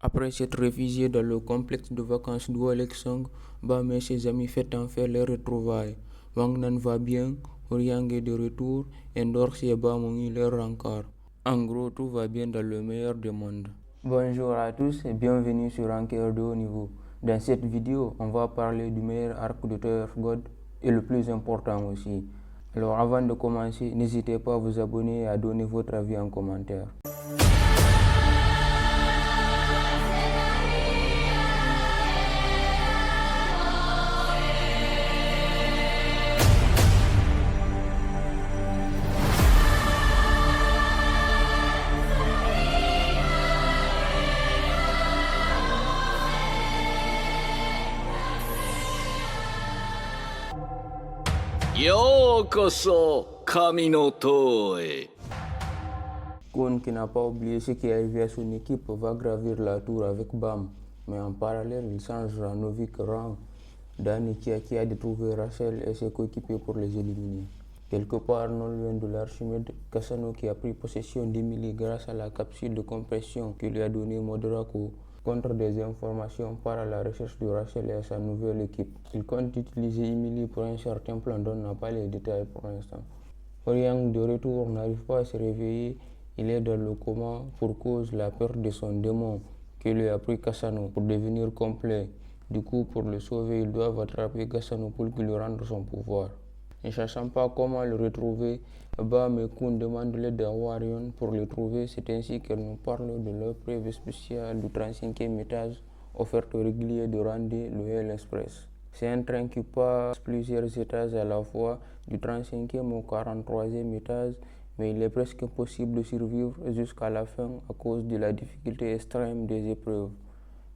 Après s'être réfugié dans le complexe de vacances d'Oualexang, Bam et ses amis fêtent enfin les retrouvailles. Wangnan va bien, Oriang est de retour, et Ndorsi et Bam ont eu leur rencard. En gros, tout va bien dans le meilleur des mondes. Bonjour à tous et bienvenue sur Enquête de haut niveau. Dans cette vidéo, on va parler du meilleur arc de Tower of God et le plus important aussi. Alors avant de commencer, n'hésitez pas à vous abonner et à donner votre avis en commentaire. Kon, qui n'a pas oublié ce qui est arrivé à son équipe, va gravir la tour avec Bam. Mais en parallèle, il change à Novik Rang, Dani qui a de trouver Rachel et ses coéquipiers pour les éliminer. Quelque part non loin de l'Archimède, Kasano qui a pris possession d'Emily grâce à la capsule de compression que lui a donnée Modrako contre des informations part à la recherche de Rachel et à sa nouvelle équipe. Il compte utiliser Emily pour un certain plan dont on n'a pas les détails pour l'instant. Oriang de retour n'arrive pas à se réveiller, il est dans le coma pour cause de la peur de son démon que lui a pris Kasano pour devenir complet. Du coup, pour le sauver, ils doivent attraper Kasano pour lui rendre son pouvoir. Ne sachant pas comment le retrouver, Bam et Kun demandent l'aide à Warion pour le trouver. C'est ainsi qu'elle nous parle de l'épreuve spéciale du 35e étage offerte aux réguliers de Randé, le Hell Express. C'est un train qui passe plusieurs étages à la fois, du 35e au 43e étage, mais il est presque impossible de survivre jusqu'à la fin à cause de la difficulté extrême des épreuves.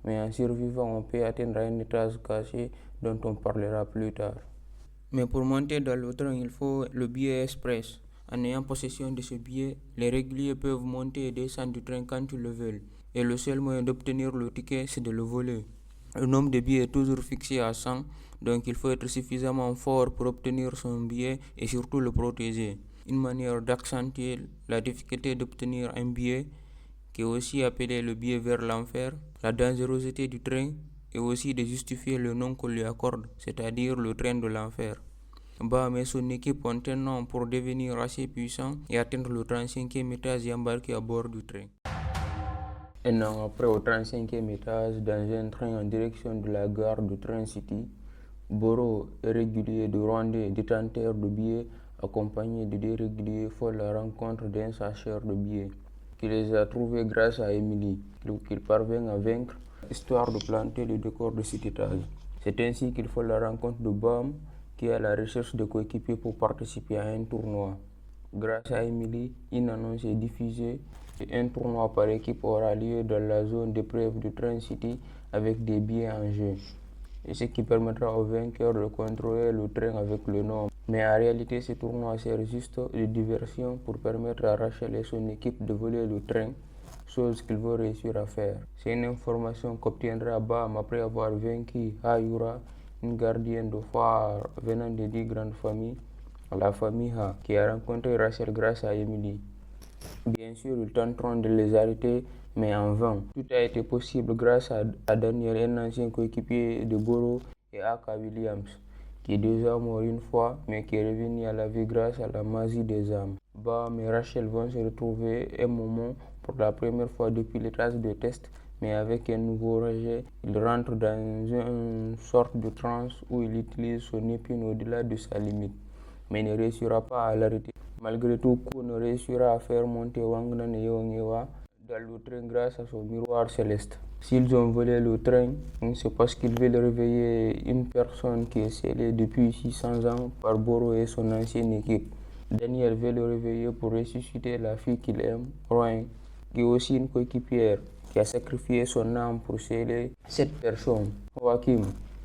Mais en survivant, on peut atteindre un étage caché dont on parlera plus tard. Mais pour monter dans le train, il faut le billet express. En ayant possession de ce billet, les réguliers peuvent monter et descendre du train quand ils le veulent. Et le seul moyen d'obtenir le ticket, c'est de le voler. Le nombre de billets est toujours fixé à 100, donc il faut être suffisamment fort pour obtenir son billet et surtout le protéger. Une manière d'accentuer la difficulté d'obtenir un billet, qui est aussi appelé le billet vers l'enfer, la dangerosité du train, et aussi de justifier le nom qu'on lui accorde, c'est-à-dire le train de l'enfer. Bam et son équipe ont un nom pour devenir assez puissants et atteindre le 35e étage et embarquer à bord du train. Un an après, au 35e étage, dans un train en direction de la gare de Train City, Boro, régulier de Rwandais, détenteur de billets, accompagné de deux réguliers, font la rencontre d'un sacheur de billets, qui les a trouvés grâce à Emily, qu'il parvient à vaincre, histoire de planter le décor de cet étage. C'est ainsi qu'il faut la rencontre de Bam, qui est à la recherche de coéquipiers pour participer à un tournoi. Grâce à Emily, une annonce est diffusée et un tournoi par équipe aura lieu dans la zone d'épreuve de Train City avec des billets en jeu. Et ce qui permettra aux vainqueurs de contrôler le train avec le nom. Mais en réalité, ce tournoi sert juste de diversion pour permettre à Rachel et son équipe de voler le train, chose qu'ils vont réussir à faire. C'est une information qu'obtiendra Bam après avoir vaincu Hayura, une gardienne de phare venant des 10 grandes familles, la famille Ha, qui a rencontré Rachel grâce à Emily. Bien sûr, ils tenteront de les arrêter, mais en vain. Tout a été possible grâce à Daniel, un ancien coéquipier de Boro, et Aka Williams, qui est déjà mort une fois, mais qui est revenu à la vie grâce à la magie des âmes. Bam et Rachel vont se retrouver un moment pour la première fois depuis les traces de test, mais avec un nouveau rejet. Il rentre dans une sorte de transe où il utilise son épine au-delà de sa limite, mais ne réussira pas à l'arrêter. Malgré tout, Kun réussira à faire monter Wangnan et Yongewa dans le train grâce à son miroir céleste. S'ils ont volé le train, c'est parce qu'ils veulent réveiller une personne qui est scellée depuis 600 ans par Boro et son ancienne équipe. Daniel veut le réveiller pour ressusciter la fille qu'il aime, Roin, qui est aussi une coéquipière, qui a sacrifié son âme pour sceller cette personne. Joachim,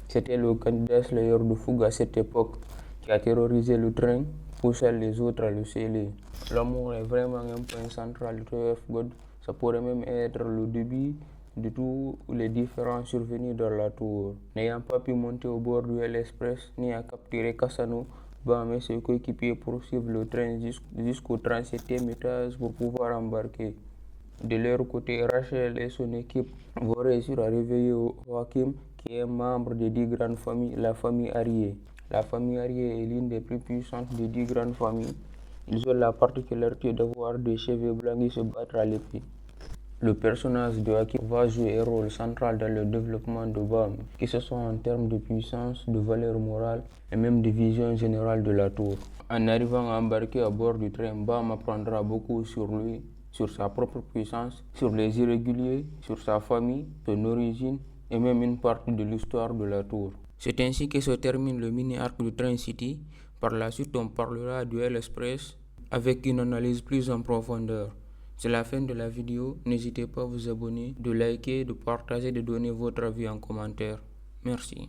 c'était le candidat slayer de fougue à cette époque, qui a terrorisé le train, poussant les autres à le sceller. L'amour est vraiment un point central de Tower of God. Ça pourrait même être le début de tous les différents survenus dans la tour. N'ayant pas pu monter au bord du Hell Express ni à capturer Kasano, Bam et ses coéquipiers poursuivent le train jusqu'au 37e étage pour pouvoir embarquer. De leur côté, Rachel et son équipe vont réussir à réveiller Joachim, qui est membre des 10 grandes familles, la famille Arié. La famille Arié est l'une des plus puissantes des 10 grandes familles. Ils ont la particularité d'avoir des cheveux blancs et se battre à l'épée. Le personnage de Joachim va jouer un rôle central dans le développement de Bam, que ce soit en termes de puissance, de valeur morale et même de vision générale de la tour. En arrivant à embarquer à bord du train, Bam apprendra beaucoup sur lui, sur sa propre puissance, sur les irréguliers, sur sa famille, son origine et même une partie de l'histoire de la tour. C'est ainsi que se termine le mini-arc de Train City. Par la suite, on parlera du Hell Express avec une analyse plus en profondeur. C'est la fin de la vidéo. N'hésitez pas à vous abonner, de liker, de partager, de donner votre avis en commentaire. Merci.